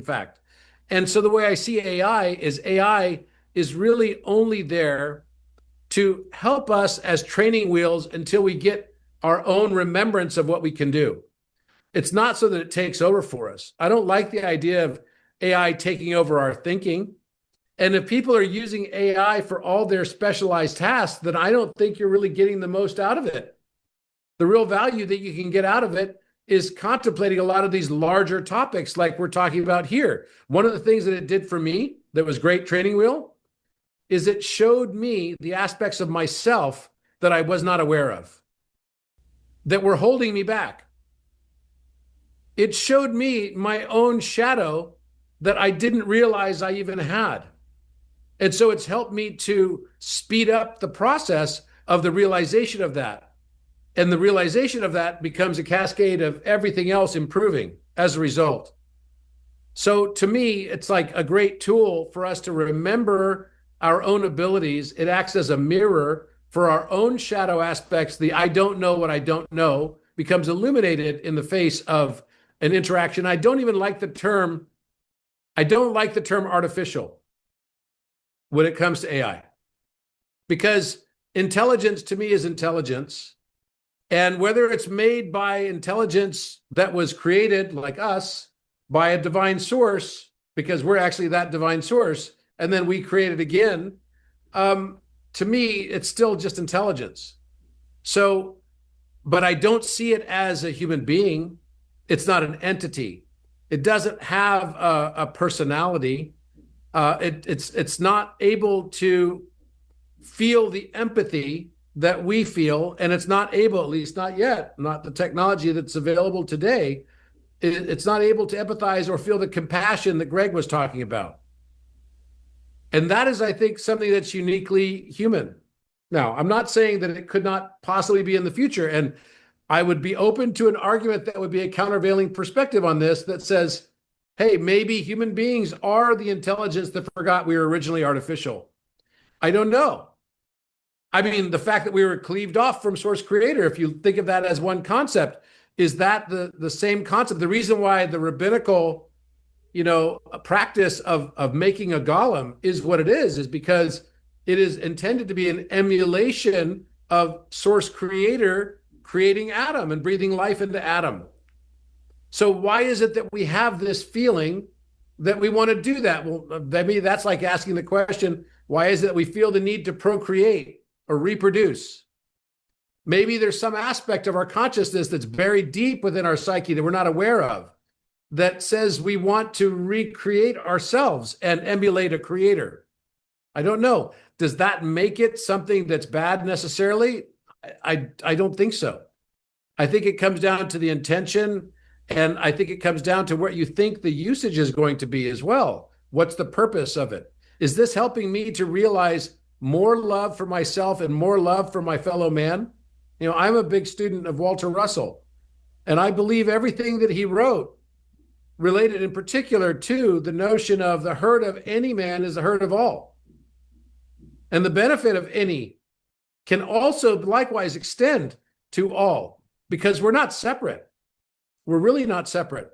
fact. And so the way I see AI is really only there to help us as training wheels until we get our own remembrance of what we can do. It's not so that it takes over for us. I don't like the idea of AI taking over our thinking. And if people are using AI for all their specialized tasks, then I don't think you're really getting the most out of it. The real value that you can get out of it is contemplating a lot of these larger topics like we're talking about here. One of the things that it did for me that was great training wheel is it showed me the aspects of myself that I was not aware of, that were holding me back. It showed me my own shadow that I didn't realize I even had. And so it's helped me to speed up the process of the realization of that. And the realization of that becomes a cascade of everything else improving as a result. So to me, it's like a great tool for us to remember our own abilities. It acts as a mirror for our own shadow aspects. The I don't know what I don't know becomes illuminated in the face of an interaction. I don't like the term artificial when it comes to AI, because intelligence to me is intelligence. And whether it's made by intelligence that was created, like us, by a divine source, because we're actually that divine source, and then we create it again, to me, it's still just intelligence. So, but I don't see it as a human being. It's not an entity. It doesn't have a personality. It's not able to feel the empathy that we feel, and it's not able, at least not yet, not the technology that's available today, it's not able to empathize or feel the compassion that Greg was talking about. And that is, I think, something that's uniquely human. Now, I'm not saying that it could not possibly be in the future, and I would be open to an argument that would be a countervailing perspective on this that says, hey, maybe human beings are the intelligence that forgot we were originally artificial. I don't know. I mean, the fact that we were cleaved off from source creator, if you think of that as one concept, is that the same concept? The reason why the rabbinical, practice of making a golem is what it is because it is intended to be an emulation of source creator creating Adam and breathing life into Adam. So why is it that we have this feeling that we want to do that? Well, maybe that's like asking the question, why is it that we feel the need to procreate or reproduce? Maybe there's some aspect of our consciousness that's buried deep within our psyche that we're not aware of that says we want to recreate ourselves and emulate a creator. I don't know. Does that make it something that's bad necessarily? I don't think so. I think it comes down to the intention, and I think it comes down to what you think the usage is going to be as well. What's the purpose of it? Is this helping me to realize more love for myself and more love for my fellow man? I'm a big student of Walter Russell, and I believe everything that he wrote related in particular to the notion of the hurt of any man is the hurt of all. And the benefit of any can also likewise extend to all, because we're not separate. We're really not separate.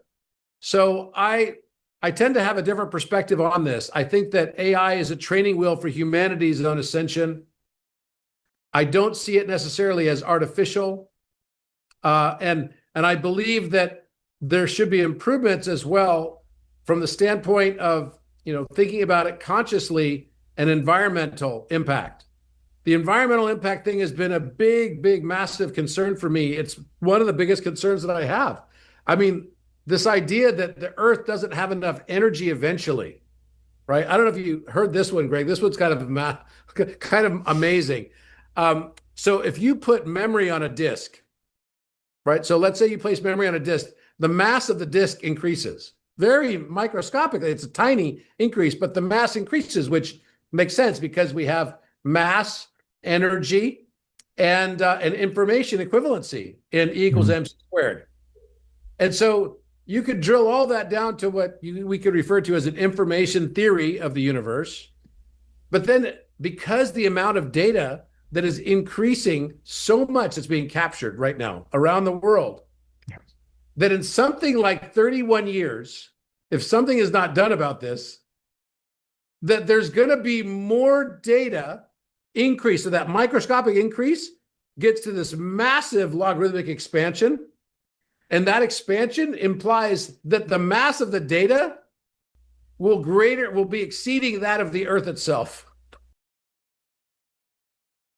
So I tend to have a different perspective on this. I think that AI is a training wheel for humanity's own ascension. I don't see it necessarily as artificial. And I believe that there should be improvements as well from the standpoint of, thinking about it consciously and environmental impact. The environmental impact thing has been a big, massive concern for me. It's one of the biggest concerns that I have. I mean, this idea that the earth doesn't have enough energy eventually, right? I don't know if you heard this one, Greg. This one's kind of amazing. So if you put memory on a disk, right? So let's say you place memory on a disk, the mass of the disk increases very microscopically. It's a tiny increase, but the mass increases, which makes sense because we have mass, energy, and information equivalency in E equals mc squared. And so you could drill all that down to what we could refer to as an information theory of the universe. But then because the amount of data that is increasing so much that's being captured right now around the world, that in something like 31 years, if something is not done about this, that there's going to be more data increase. So that microscopic increase gets to this massive logarithmic expansion. And that expansion implies that the mass of the data will be exceeding that of the Earth itself.